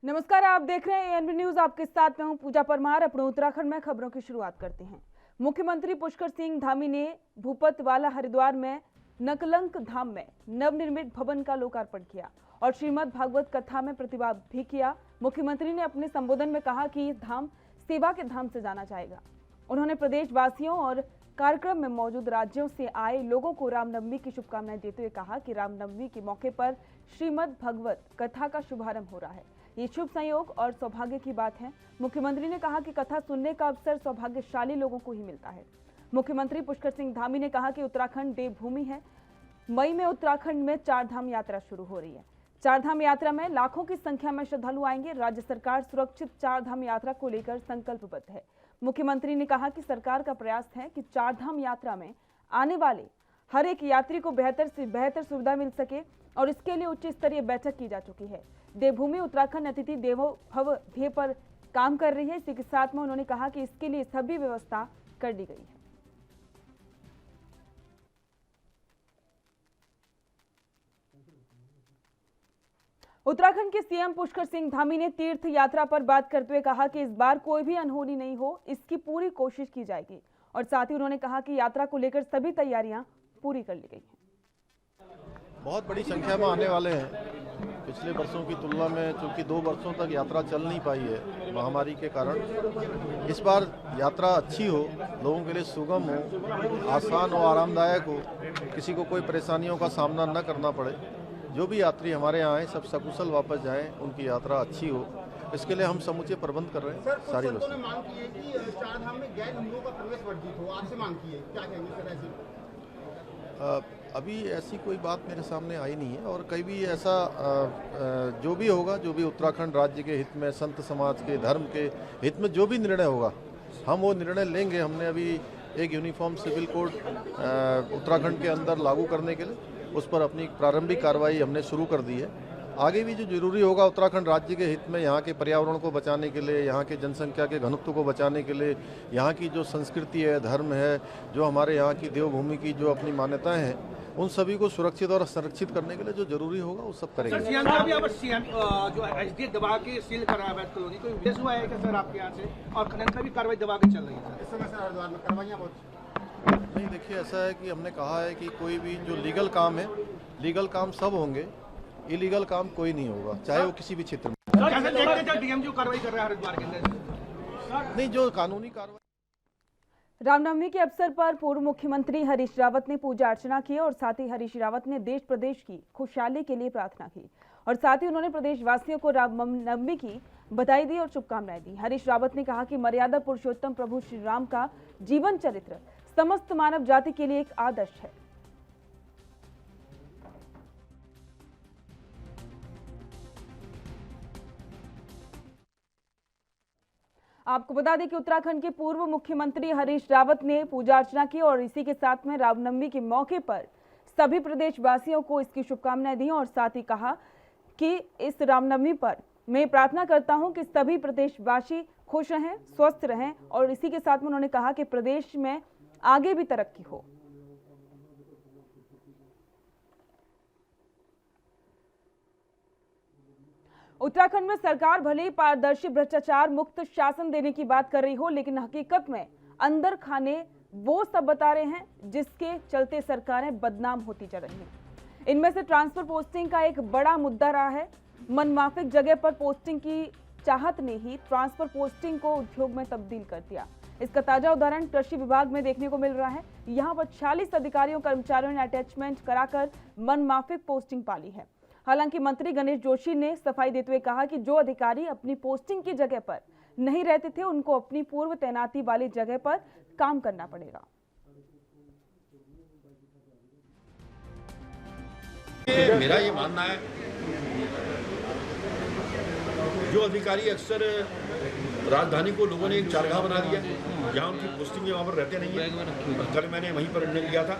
नमस्कार, आप देख रहे हैं एएनबी न्यूज। आपके साथ मैं हूं पूजा परमार। अपने उत्तराखंड में खबरों की शुरुआत करते हैं। मुख्यमंत्री पुष्कर सिंह धामी ने भूपतवाला हरिद्वार में नकलंक धाम में नवनिर्मित भवन का लोकार्पण किया और श्रीमद् भागवत कथा में प्रतिभाग भी किया। मुख्यमंत्री ने अपने संबोधन में कहा कि इस धाम सेवा के धाम से जाना जाएगा। उन्होंने प्रदेश वासियों और कार्यक्रम में मौजूद राज्यों से आए लोगों को रामनवमी की शुभकामनाएं देते हुए कहा कि रामनवमी के मौके पर श्रीमद् भागवत कथा का शुभारंभ हो रहा है। ये शुभ संयोग और सौभाग्य की बात है। मुख्यमंत्री ने कहा कि कथा सुनने का अवसर सौभाग्यशाली लोगों को ही मिलता है। मुख्यमंत्री पुष्कर सिंह धामी ने कहा कि उत्तराखंड देवभूमि है। मई में उत्तराखंड में चारधाम यात्रा शुरू हो रही है। चारधाम यात्रा में लाखों की संख्या में श्रद्धालु आएंगे। राज्य सरकार सुरक्षित चारधाम यात्रा को लेकर संकल्पबद्ध है। मुख्यमंत्री ने कहा कि सरकार का प्रयास है कि चारधाम यात्रा में आने वाले हर एक यात्री को बेहतर से बेहतर सुविधा मिल सके और इसके लिए उच्च स्तरीय बैठक की जा चुकी है। देवभूमि उत्तराखंड अतिथि देवो भव ध्येय पर काम कर रही है। इसी के साथ में उन्होंने कहा कि इसके लिए सभी व्यवस्था कर ली गई है। उत्तराखंड के सीएम पुष्कर सिंह धामी ने तीर्थ यात्रा पर बात करते हुए कहा कि इस बार कोई भी अनहोनी नहीं हो, इसकी पूरी कोशिश की जाएगी। और साथ ही उन्होंने कहा कि यात्रा को लेकर सभी तैयारियां पूरी कर ली गई हैं। बहुत बड़ी संख्या में आने वाले हैं। पिछले वर्षों की तुलना में चूंकि 2 वर्षों तक यात्रा चल नहीं पाई है महामारी के कारण, इस बार यात्रा अच्छी हो, लोगों के लिए सुगम हो, आसान हो, आरामदायक हो, किसी को कोई परेशानियों का सामना न करना पड़े। जो भी यात्री हमारे यहाँ आए सब सकुशल वापस जाएं, उनकी यात्रा अच्छी हो, इसके लिए हम समुचे प्रबंध कर रहे हैं। सारी लोगों ने मांग की है कि चारधाम में गैर हिंदुओं का प्रवेश वर्जित हो, आपसे मांग की है, क्या कहेंगे सर ऐसी? अभी ऐसी कोई बात मेरे सामने आई नहीं है और कहीं भी ऐसा जो भी होगा, जो भी उत्तराखंड राज्य के हित में, संत समाज के, धर्म के हित में जो भी निर्णय होगा, हम वो निर्णय लेंगे। हमने अभी एक यूनिफॉर्म सिविल कोड उत्तराखंड के अंदर लागू करने के लिए उस पर अपनी प्रारंभिक कार्रवाई हमने शुरू कर दी है। आगे भी जो जरूरी होगा उत्तराखंड राज्य के हित में, यहाँ के पर्यावरण को बचाने के लिए, यहाँ के जनसंख्या के घनत्व को बचाने के लिए, यहाँ की जो संस्कृति है, धर्म है, जो हमारे यहाँ की देवभूमि की जो अपनी मान्यताएं हैं, उन सभी को सुरक्षित और संरक्षित करने के लिए जो जरूरी होगा वो सब करेंगे। जो एसडीएफ दबा के सील करा है कॉलोनी, कोई विशेष हुआ है क्या सर आपके यहाँ से? और खनन का भी कार्रवाई दबा के चल रही है इस समय सर हरिद्वार में कार्रवाइयाँ बहुत नहीं। देखिए, ऐसा है कि हमने कहा है कि कोई भी जो लीगल काम है, लीगल काम सब होंगे, इलीगल काम कोई नहीं होगा, चाहे वो किसी भी क्षेत्र में। डीएम जो कार्रवाई कर रहा है हरिद्वार के अंदर, नहीं, जो कानूनी कार्रवाई। रामनवमी के अवसर पर पूर्व मुख्यमंत्री हरीश रावत ने पूजा अर्चना की और साथ ही हरीश रावत ने देश प्रदेश की खुशहाली के लिए प्रार्थना की और साथ ही उन्होंने प्रदेशवासियों को रामनवमी की बधाई दी और शुभकामनाएं दी। हरीश रावत ने कहा कि मर्यादा पुरुषोत्तम प्रभु श्री राम का जीवन चरित्र समस्त मानव जाति के लिए एक आदर्श है। आपको बता दें कि उत्तराखंड के पूर्व मुख्यमंत्री हरीश रावत ने पूजा अर्चना की और इसी के साथ में रामनवमी के मौके पर सभी प्रदेशवासियों को इसकी शुभकामनाएं दी और साथ ही कहा कि इस रामनवमी पर मैं प्रार्थना करता हूं कि सभी प्रदेशवासी खुश रहें, स्वस्थ रहें और इसी के साथ में उन्होंने कहा कि प्रदेश में आगे भी तरक्की हो। उत्तराखंड में सरकार भले ही पारदर्शी भ्रष्टाचार मुक्त शासन देने की बात कर रही हो, लेकिन हकीकत में अंदर खाने वो सब बता रहे हैं जिसके चलते सरकारें बदनाम होती जा रही हैं। इनमें से ट्रांसफर पोस्टिंग का एक बड़ा मुद्दा रहा है। मनमाफिक जगह पर पोस्टिंग की चाहत ने ही ट्रांसफर पोस्टिंग को उद्योग में तब्दील कर दिया। इसका ताजा उदाहरण कृषि विभाग में देखने को मिल रहा है। यहाँ पर 46 अधिकारियों कर्मचारियों ने अटैचमेंट कराकर मनमाफिक पोस्टिंग पाली है। हालांकि मंत्री गणेश जोशी ने सफाई देते हुए कहा कि जो अधिकारी अपनी पोस्टिंग की जगह पर नहीं रहते थे उनको अपनी पूर्व तैनाती वाली जगह पर काम करना पड़ेगा। मेरा ये मानना है, जो अधिकारी अक्सर राजधानी को लोगों ने एक चारगाह बना दिया, जहाँ उनकी पोस्टिंग है वहाँ पर रहते नहीं है। कल मैंने वहीं पर निर्णय लिया था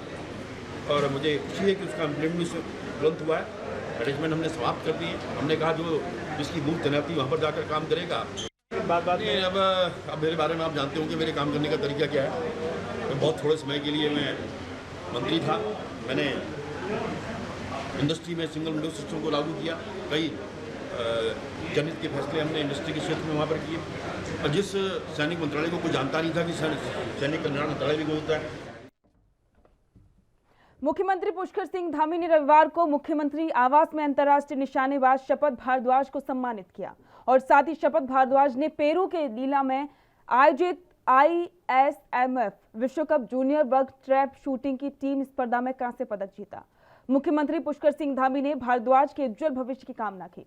और मुझे खुशी है कि उसका इम्प्लीमेंट तुरंत हुआ है। अरेंजमेंट हमने समाप्त कर दी है। हमने कहा जो जिसकी मूल तैनाती वहाँ पर जाकर काम करेगा। बात नहीं, अब मेरे बारे में आप जानते होंगे मेरे काम करने का तरीका क्या है। मैं बहुत थोड़े समय के लिए मैं मंत्री था, मैंने इंडस्ट्री में सिंगल विंडो सिस्टम को लागू किया, कई जनहित के फैसले हमने इंडस्ट्री के क्षेत्र में वहाँ पर किए। और जिस सैनिक मंत्रालय को कोई जानता नहीं था कि सैनिक कल्याण मंत्रालय भी कोई होता है। मुख्यमंत्री पुष्कर सिंह धामी ने रविवार को मुख्यमंत्री आवास में अंतर्राष्ट्रीय निशानेबाज शपथ भारद्वाज को सम्मानित किया और साथ ही शपथ भारद्वाज ने पेरू के लीला में आयोजित ISMF विश्व कप जूनियर वर्ग ट्रैप शूटिंग की टीम स्पर्धा में कांस्य पदक जीता। मुख्यमंत्री पुष्कर सिंह धामी ने भारद्वाज के उज्जवल भविष्य की कामना की।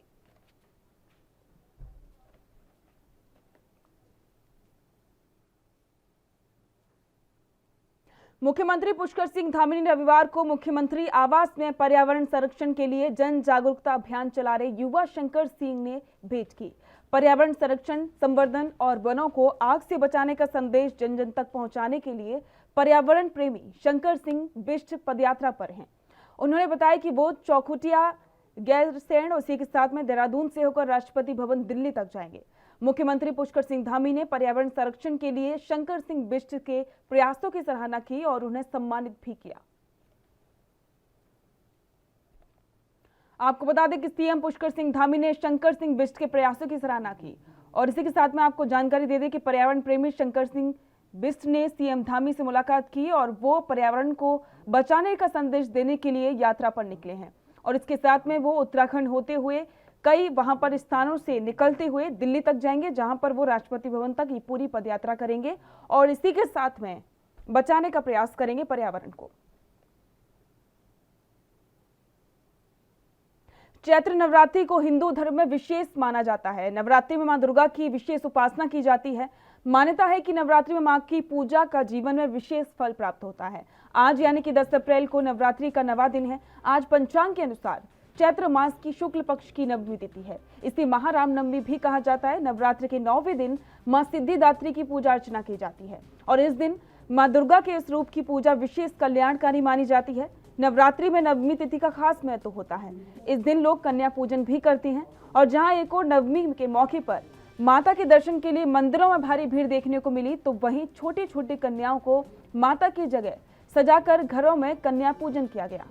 मुख्यमंत्री पुष्कर सिंह धामी ने रविवार को मुख्यमंत्री आवास में पर्यावरण संरक्षण के लिए जन जागरूकता अभियान चला रहे युवा शंकर सिंह ने भेंट की। पर्यावरण संरक्षण, संवर्धन और वनों को आग से बचाने का संदेश जन जन तक पहुंचाने के लिए पर्यावरण प्रेमी शंकर सिंह बिष्ट पदयात्रा पर हैं। उन्होंने बताया कि वो चौखुटिया, गैरसैंण, उसी के साथ में देहरादून से होकर राष्ट्रपति भवन दिल्ली तक जाएंगे। मुख्यमंत्री पुष्कर सिंह धामी ने पर्यावरण संरक्षण के लिए शंकर सिंह बिष्ट के प्रयासों की सराहना की और उन्हें सम्मानित भी किया। आपको बता दें कि सीएम पुष्कर सिंह धामी ने शंकर सिंह बिष्ट के प्रयासों की सराहना की और इसी के साथ में आपको जानकारी दे दें कि पर्यावरण प्रेमी शंकर सिंह बिष्ट ने सीएम धामी से मुलाकात की और वो पर्यावरण को बचाने का संदेश देने के लिए यात्रा पर निकले हैं और इसके साथ में वो उत्तराखंड होते हुए कई वहां पर स्थानों से निकलते हुए दिल्ली तक जाएंगे, जहां पर वो राष्ट्रपति भवन तक ये पूरी पदयात्रा करेंगे और इसी के साथ में बचाने का प्रयास करेंगे पर्यावरण को। चैत्र नवरात्रि को हिंदू धर्म में विशेष माना जाता है। नवरात्रि में मां दुर्गा की विशेष उपासना की जाती है। मान्यता है कि नवरात्रि में मां की पूजा का जीवन में विशेष फल प्राप्त होता है। आज यानी कि 10 अप्रैल को नवरात्रि का नवा दिन है। आज पंचांग के अनुसार चैत्र मास की शुक्ल पक्ष की नवमी तिथि है। इसे महारामनवमी भी कहा जाता है। नवरात्र के 9वें दिन मां सिद्धिदात्री की पूजा अर्चना की जाती है और इस दिन मां दुर्गा के इस रूप की पूजा विशेष कल्याणकारी मानी जाती है। नवरात्रि में नवमी तिथि का खास महत्व होता है। इस दिन लोग कन्या पूजन भी करते हैं और जहां एक और नवमी के मौके पर माता के दर्शन के लिए मंदिरों में भारी भीड़ देखने को मिली, तो वहीं छोटी छोटी कन्याओं को माता की जगह सजाकर घरों में कन्या पूजन किया गया।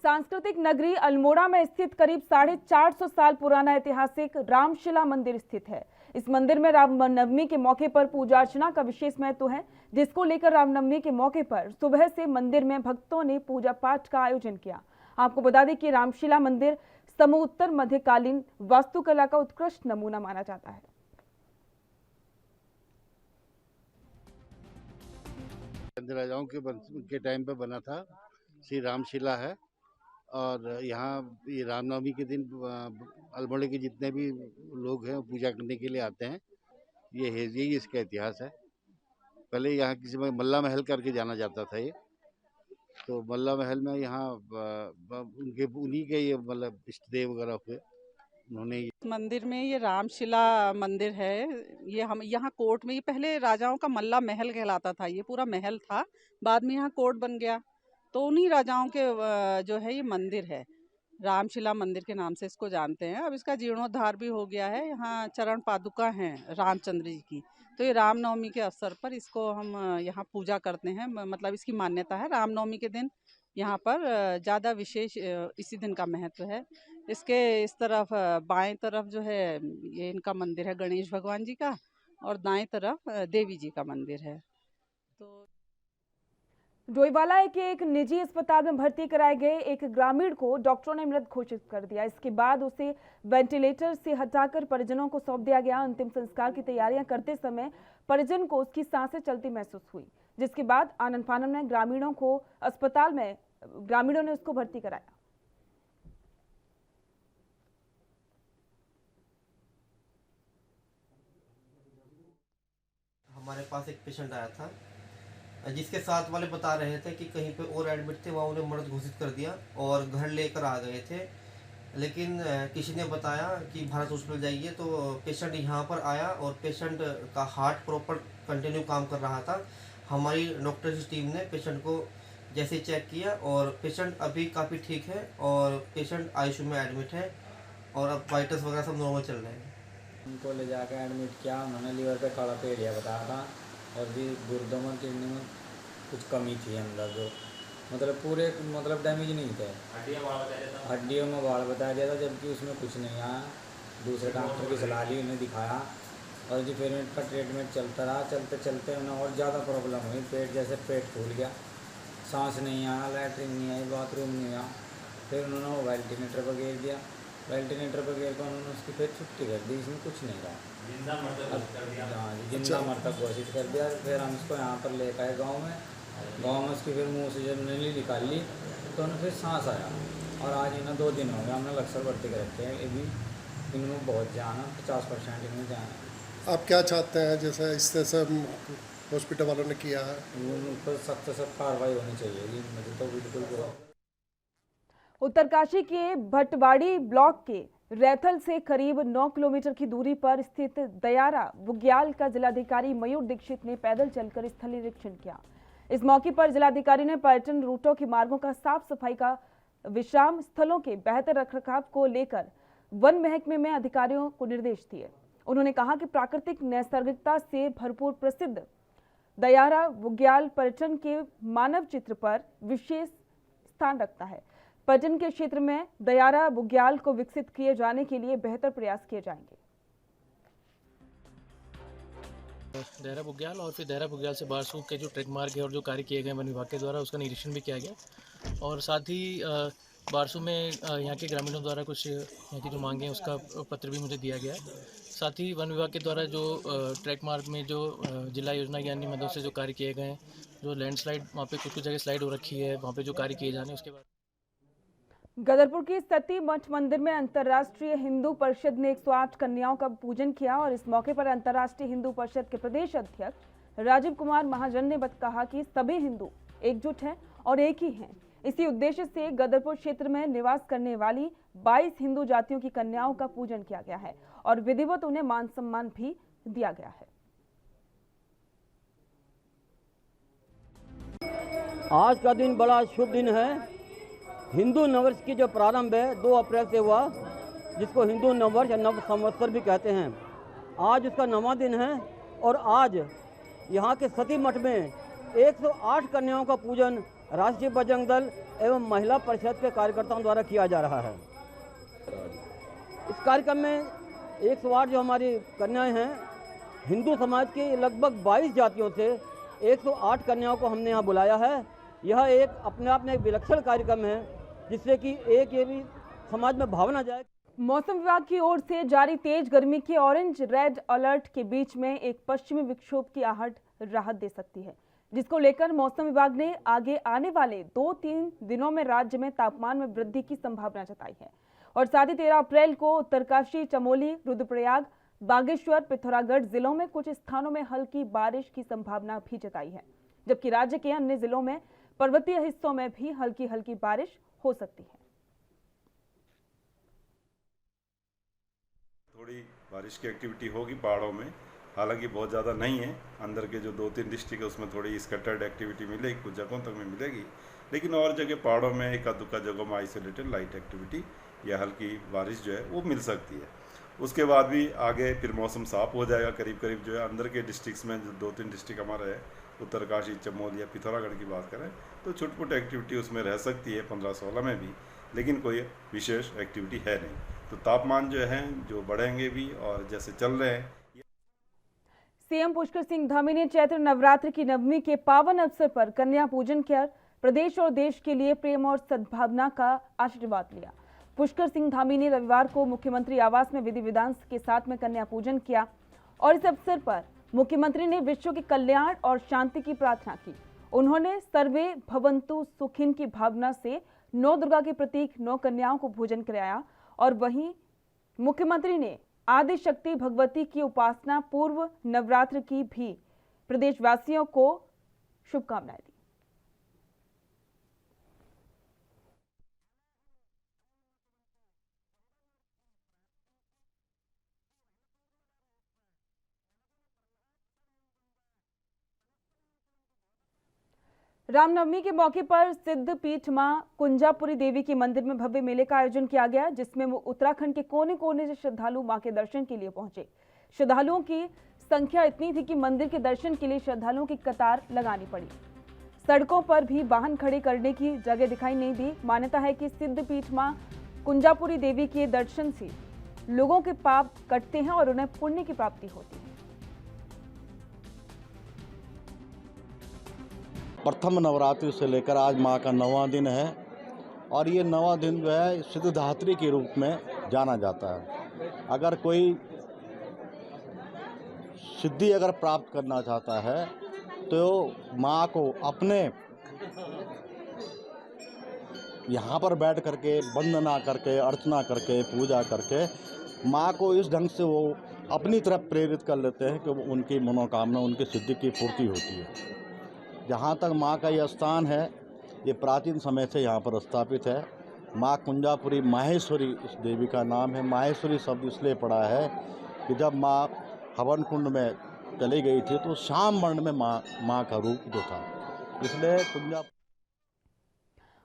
सांस्कृतिक नगरी अल्मोड़ा में स्थित करीब 450 साल पुराना ऐतिहासिक रामशिला मंदिर स्थित है। इस मंदिर में रामनवमी के मौके पर पूजा अर्चना का विशेष महत्व है, जिसको लेकर रामनवमी के मौके पर सुबह से मंदिर में भक्तों ने पूजा पाठ का आयोजन किया। आपको बता दें कि रामशिला मंदिर समोत्तर मध्यकालीन वास्तुकला का उत्कृष्ट नमूना माना जाता है। राजाओं के टाइम पे बना था। श्री रामशिला है और यहाँ ये रामनवमी के दिन अल्मोड़े के जितने भी लोग हैं पूजा करने के लिए आते हैं। यही इसका इतिहास है। पहले यहाँ किसी में मल्ला महल करके जाना जाता था ये, तो मल्ला महल में यहाँ उन्हीं के ये मतलब इष्ट देव वगैरह हुए। उन्होंने मंदिर में ये रामशिला मंदिर है। ये हम यहाँ कोर्ट में, ये पहले राजाओं का मल्ला महल कहलाता था। ये पूरा महल था, बाद में यहाँ कोर्ट बन गया, तो उन्हीं राजाओं के जो है ये मंदिर है। रामशिला मंदिर के नाम से इसको जानते हैं। अब इसका जीर्णोद्धार भी हो गया है। यहाँ चरण पादुका हैं रामचंद्र जी की, तो ये रामनवमी के अवसर पर इसको हम यहाँ पूजा करते हैं। मतलब इसकी मान्यता है रामनवमी के दिन यहाँ पर ज़्यादा विशेष इसी दिन का महत्व है। इसके इस तरफ बाएं तरफ जो है ये इनका मंदिर है गणेश भगवान जी का, और दाएं तरफ देवी जी का मंदिर है। तो डोईवाला के एक निजी अस्पताल में भर्ती कराए गए एक ग्रामीण को डॉक्टरों ने मृत घोषित कर दिया। इसके बाद उसे वेंटिलेटर से हटाकर परिजनों को सौंप दिया गया। अंतिम संस्कार की तैयारियां करते समय परिजन को उसकी सांसें चलती महसूस हुई, जिसके बाद आनन फानन में ग्रामीणों ने उसको भर्ती कराया। हमारे पास एक पेशेंट आया था जिसके साथ वाले बता रहे थे कि कहीं पे और एडमिट थे, वहाँ उन्हें मृत घोषित कर दिया और घर लेकर आ गए थे। लेकिन किसी ने बताया कि भारत हॉस्पिटल जाइए, तो पेशेंट यहाँ पर आया और पेशेंट का हार्ट प्रॉपर कंटिन्यू काम कर रहा था। हमारी डॉक्टर की टीम ने पेशेंट को जैसे चेक किया और पेशेंट अभी काफ़ी ठीक है और पेशेंट आईसीयू में एडमिट है और अब वाइटल्स वगैरह सब नॉर्मल चल रहे हैं। उनको ले जाकर एडमिट किया। उन्होंने लीवर पे काला एरिया बताया था और भी गुर्दों में किडनी में कुछ कमी थी अंदर जो, मतलब पूरे मतलब डैमेज नहीं थे, हड्डियों में बाढ़ बताया गया था, जबकि उसमें कुछ नहीं आया। दूसरे डॉक्टर की सलाह ली, उन्हें दिखाया और जो पेरेंट का ट्रीटमेंट चलता रहा। चलते चलते उन्हें और ज़्यादा प्रॉब्लम हुई, पेट फूल गया, सांस नहीं आया, लैट्रिन नहीं आई, बाथरूम नहीं आया। फिर उन्होंने वो वेंटिलेटर पर घेर दिया, वेंटिलेटर पर घेर कर उन्होंने उसकी फिर छुट्टी कर दी, इसमें कुछ नहीं रहा। हाँ जी, जिंदा मृतक घोषित कर दिया। फिर हम इसको यहाँ पर लेकर आए गाँव में उसकी फिर मुँह से जब नली निकाल ली तो उन्हें फिर सांस आया। और आज इन्हें 2 दिन हो गए, हमने लक्सर भर्ती कर रखे हैं। ये भी इनमें बहुत जान है, 50% इनमें जान है। आप क्या चाहते हैं, जैसे इस तरह से हॉस्पिटल वालों ने किया है? उन पर सख्त सख्त कार्रवाई होनी चाहिए जी, मुझे तो बिल्कुल। उत्तरकाशी के भटवाड़ी ब्लॉक के रैथल से करीब 9 किलोमीटर की दूरी पर स्थित दयारा बुग्याल का जिलाधिकारी मयूर दीक्षित ने पैदल चलकर स्थल निरीक्षण किया। इस मौके पर जिलाधिकारी ने पर्यटन रूटों के मार्गों का साफ सफाई का, विश्राम स्थलों के बेहतर रखरखाव को लेकर वन महकमे में अधिकारियों को निर्देश दिए। उन्होंने कहा कि प्राकृतिक नैसर्गिकता से भरपूर प्रसिद्ध दयारा बुग्याल पर्यटन के मानव चित्र पर विशेष स्थान रखता है। पर्यटन के क्षेत्र में दयारा बुग्याल को विकसित किए जाने के लिए बेहतर प्रयास किए जाएंगे। दयारा बुग्याल और फिर दयारा बुग्याल से बारसूख के जो ट्रैक मार्ग है और जो कार्य किए गए वन विभाग के द्वारा, उसका निरीक्षण भी किया गया। और साथ ही बारसू में यहाँ के ग्रामीणों द्वारा कुछ यहाँ की जो मांगे हैं उसका पत्र भी मुझे दिया गया है। साथ ही वन विभाग के द्वारा जो ट्रैक मार्ग में जो जिला योजना की अन्य मदों से जो कार्य किए गए हैं, जो लैंडस्लाइड वहाँ पे कुछ जगह स्लाइड हो रखी है, वहाँ पे जो कार्य किए जाने उसके बाद गदरपुर के सती मठ मंदिर में अंतर्राष्ट्रीय हिंदू परिषद ने 108 कन्याओं का पूजन किया और इस मौके पर अंतर्राष्ट्रीय हिंदू परिषद के प्रदेश अध्यक्ष राजीव कुमार महाजन ने कहा कि सभी हिंदू एकजुट हैं और एक ही हैं। इसी उद्देश्य से गदरपुर क्षेत्र में निवास करने वाली 22 हिंदू जातियों की कन्याओं का पूजन किया गया है और विधिवत उन्हें मान सम्मान भी दिया गया है। आज का दिन बड़ा शुभ दिन है। हिंदू नववर्ष की जो प्रारंभ है 2 अप्रैल से हुआ, जिसको हिंदू नववर्ष या नव संवत्सर भी कहते हैं। आज उसका 9वां दिन है और आज यहाँ के सती मठ में 108 कन्याओं का पूजन राष्ट्रीय बजरंग दल एवं महिला परिषद के कार्यकर्ताओं द्वारा किया जा रहा है। इस कार्यक्रम में 108 जो हमारी कन्याएं हैं, हिंदू समाज की लगभग 22 जातियों से 108 कन्याओं को हमने यहाँ बुलाया है। यह एक अपने आप में एक विलक्षण कार्यक्रम है, जिससे कि एक ये भी समाज में भावना जाए। मौसम विभाग की ओर से जारी तेज गर्मी के ऑरेंज रेड अलर्ट के बीच में एक पश्चिमी विक्षोभ की आहट राहत दे सकती है, जिसको लेकर मौसम विभाग ने आगे आने वाले 2-3 दिनों में राज्य में तापमान में वृद्धि की संभावना जताई है। और साथ ही 13 अप्रैल को उत्तरकाशी, चमोली, रुद्रप्रयाग, बागेश्वर, पिथौरागढ़ जिलों में कुछ स्थानों में हल्की बारिश की संभावना भी जताई है, जबकि राज्य के अन्य जिलों में पर्वतीय हिस्सों में भी हल्की हल्की बारिश हो सकती है। थोड़ी बारिश की एक्टिविटी होगी पहाड़ों में, हालांकि बहुत ज़्यादा नहीं है। अंदर के जो 2-3 डिस्ट्रिक्ट है उसमें थोड़ी स्कैटर्ड एक्टिविटी मिलेगी, कुछ जगहों तक में मिलेगी, लेकिन और जगह पहाड़ों में एक दुक्का जगहों में आइसोलेटेड लाइट एक्टिविटी या हल्की बारिश जो है वो मिल सकती है। उसके बाद भी आगे फिर मौसम साफ हो जाएगा। करीब करीब जो है अंदर के डिस्ट्रिक्ट्स में जो 2-3 डिस्ट्रिक्ट हमारे है, उत्तरकाशी, चमोली या पिथौरागढ़ की बात करें तो छोटी-मोटी एक्टिविटी उसमें रह सकती है 15-16 में भी, लेकिन कोई विशेष एक्टिविटी है नहीं। तो तापमान जो है जो बढ़ेंगे भी और जैसे चल रहे हैं। सीएम पुष्कर सिंह धामी ने चैत्र नवरात्र की नवमी के पावन अवसर पर कन्या पूजन कर प्रदेश और देश के लिए प्रेम और सद्भावना का आशीर्वाद लिया। पुष्कर सिंह धामी ने रविवार को मुख्यमंत्री आवास में विधि विधान के साथ में कन्या पूजन किया और इस अवसर पर मुख्यमंत्री ने विश्व के कल्याण और शांति की प्रार्थना की। उन्होंने सर्वे भवन्तु सुखिन की भावना से 9 दुर्गा के प्रतीक 9 कन्याओं को भोजन कराया और वहीं मुख्यमंत्री ने आदि शक्ति भगवती की उपासना पूर्व नवरात्र की भी प्रदेशवासियों को शुभकामनाएं दी। रामनवमी के मौके पर सिद्ध पीठ मां कुंजापुरी देवी के मंदिर में भव्य मेले का आयोजन किया गया, जिसमें उत्तराखंड के कोने कोने से श्रद्धालु मां के दर्शन के लिए पहुंचे। श्रद्धालुओं की संख्या इतनी थी कि मंदिर के दर्शन के लिए श्रद्धालुओं की कतार लगानी पड़ी। सड़कों पर भी वाहन खड़े करने की जगह दिखाई नहीं दी। मान्यता है कि सिद्धपीठ मां कुंजापुरी देवी के दर्शन से लोगों के पाप कटते हैं और उन्हें पुण्य की प्राप्ति होती है। प्रथम नवरात्रि से लेकर आज माँ का 9वां दिन है और ये 9वां दिन जो है सिद्धिदात्री के रूप में जाना जाता है। अगर कोई सिद्धि अगर प्राप्त करना चाहता है तो माँ को अपने यहाँ पर बैठ करके वंदना करके अर्चना करके पूजा करके माँ को इस ढंग से वो अपनी तरफ प्रेरित कर लेते हैं कि उनकी मनोकामना उनकी सिद्धि की पूर्ति होती है। जहाँ तक माँ का ये स्थान है ये प्राचीन समय से यहाँ पर स्थापित है। माँ कुंजापुरी माहेश्वरी इस देवी का नाम है। माहेश्वरी शब्द इसलिए पड़ा है कि जब माँ हवन कुंड में चली गई थी तो श्याम वर्ण में माँ का रूप जो था, इसलिए कुंजा।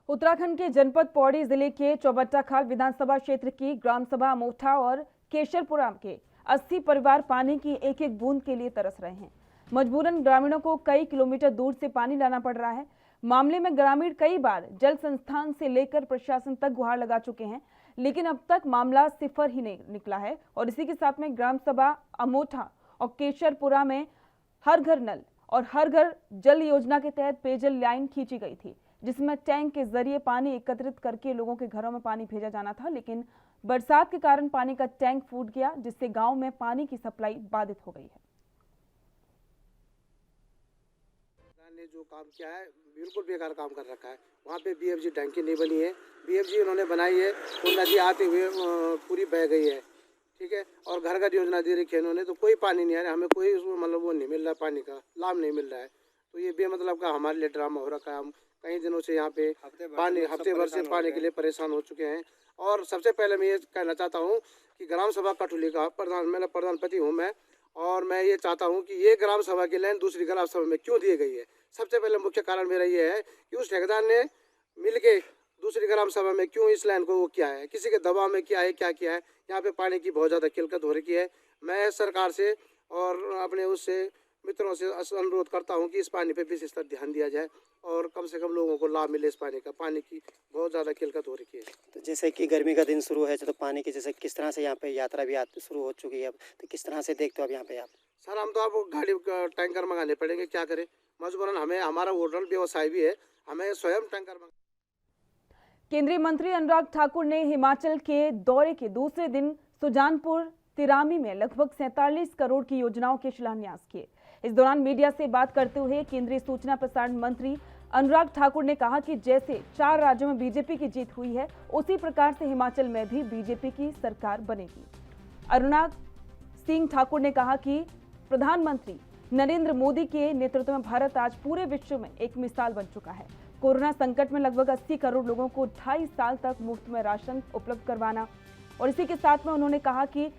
उत्तराखंड के जनपद पौड़ी जिले के चौबट्टाखाल विधानसभा क्षेत्र की ग्राम सभा अमोठा और केशरपुरा के 80 परिवार पानी की एक एक बूंद के लिए तरस रहे हैं। मजबूरन ग्रामीणों को कई किलोमीटर दूर से पानी लाना पड़ रहा है। मामले में ग्रामीण कई बार जल संस्थान से लेकर प्रशासन तक गुहार लगा चुके हैं, लेकिन अब तक मामला सिफर ही नहीं निकला है। और इसी के साथ में ग्राम सभा अमोठा और केशरपुरा में हर घर नल और हर घर जल योजना के तहत पेयजल लाइन खींची गई थी, जिसमें टैंक के जरिए पानी एकत्रित करके लोगों के घरों में पानी भेजा जाना था। लेकिन बरसात के कारण पानी का टैंक फूट गया, जिससे गांव में पानी की सप्लाई बाधित हो गई है। ने जो काम किया है बिल्कुल बेकार काम कर रखा है। वहाँ पे बीएफजी टैंकी नहीं बनी है, बीएफजी उन्होंने बनाई है तो नदी आते हुए पूरी बह गई है, ठीक है। और घर घर योजना दे रखी है उन्होंने, तो कोई पानी नहीं आ रहा, हमें कोई उसमें मतलब वो नहीं मिल रहा है, पानी का लाभ नहीं मिल रहा है। तो ये बेमतलब का हमारे लिए ड्रामा हो रखा है। हम कई दिनों से यहाँ पे हफ्ते भर से पानी के लिए परेशान हो चुके हैं। और सबसे पहले मैं ये कहना चाहता हूँ कि ग्राम सभा कठुली का प्रधानपति हूँ मैं, और मैं ये चाहता हूँ कि ये ग्राम सभा की लाइन दूसरी ग्राम सभा में क्यों दी गई है। सबसे पहले मुख्य कारण मेरा ये है कि उस ठेकेदार ने मिलके दूसरी ग्राम सभा में क्यों इस लाइन को वो किया है, किसी के दबाव में किया है, क्या किया है। यहाँ पे पानी की बहुत ज़्यादा किल्लत हो रही है। मैं सरकार से और अपने उससे मित्रों से अनुरोध करता हूँ कि इस पानी पे विशेष ध्यान दिया जाए और कम से कम लोगों को लाभ मिले इस पानी का। पानी की बहुत ज़्यादा किल्लत हो रही है। तो जैसे कि गर्मी का दिन शुरू है तो पानी की जैसे किस तरह से यहाँ पे यात्रा भी शुरू हो चुकी है अब, तो किस तरह से देखते हो अब यहाँ पे आप? सर हम तो अब गाड़ी टैंकर मंगाने पड़ेंगे, क्या करें, मजबूरन हमें, हमारा होटल व्यवसाय भी है, हमें स्वयं टैंकर मंगा। केंद्रीय मंत्री अनुराग ठाकुर ने हिमाचल के दौरे के दूसरे दिन सुजानपुर तिरामी में लगभग 47 करोड़ की योजनाओं के शिलान्यास किए। इस दौरान मीडिया से बात करते हुए केंद्रीय सूचना प्रसारण मंत्री अनुराग ठाकुर ने कहा कि जैसे 4 राज्यों में बीजेपी की जीत हुई है, उसी प्रकार से हिमाचल में भी बीजेपी की सरकार बनेगी। अनुराग सिंह ठाकुर ने कहा कि प्रधानमंत्री नरेंद्र मोदी के नेतृत्व में भारत आज पूरे विश्व में एक मिसाल बन चुका है। कोरोना संकट में लगभग 80 करोड़ लोगों को 2.5 साल तक मुफ्त में राशन उपलब्ध करवाना, और इसी के साथ में उन्होंने कहा कि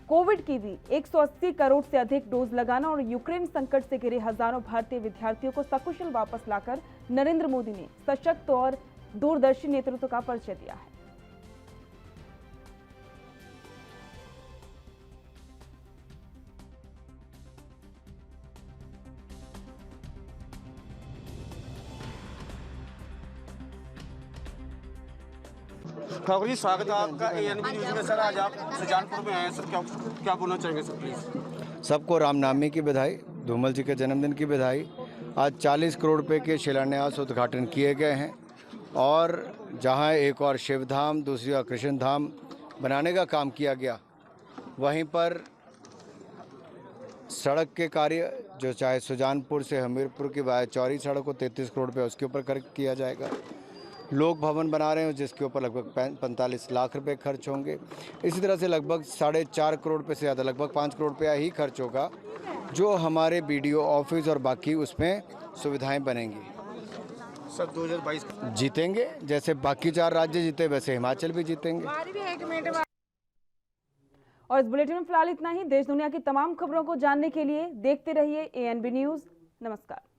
कोविड की भी 180 करोड़ से अधिक डोज लगाना और यूक्रेन संकट से घिरे हजारों भारतीय विद्यार्थियों को सकुशल वापस लाकर नरेंद्र मोदी ने सशक्त और दूरदर्शी नेतृत्व का परिचय दिया है। ठाकुर जी, स्वागत है आपका एएनबी न्यूज़ में। सर आज आप सुजानपुर में आए, सर क्या बोलना चाहेंगे सर प्लीज़? सबको रामनवमी की बधाई, धूमल जी के जन्मदिन की बधाई। आज 40 करोड़ रुपए के शिलान्यास उद्घाटन किए गए हैं और जहां एक और शिवधाम, दूसरी और कृष्ण धाम बनाने का काम किया गया, वहीं पर सड़क के कार्य जो चाहे सुजानपुर से हमीरपुर की वाया चौड़ी सड़क को 33 करोड़ रुपये उसके ऊपर खर्च किया जाएगा। लोक भवन बना रहे हैं जिसके ऊपर लगभग 45 लाख रुपए खर्च होंगे। इसी तरह से लगभग 4.5 करोड़ रुपये से ज़्यादा, लगभग 5 करोड़ रुपया ही खर्च होगा जो हमारे बीडीओ ऑफिस और बाकी उसमें सुविधाएं बनेंगी। सर 2022 जीतेंगे, जैसे बाकी 4 राज्य जीते वैसे हिमाचल भी जीतेंगे। और इस बुलेटिन में फिलहाल इतना ही। देश दुनिया की तमाम खबरों को जानने के लिए देखते रहिए एएनबी न्यूज़। नमस्कार।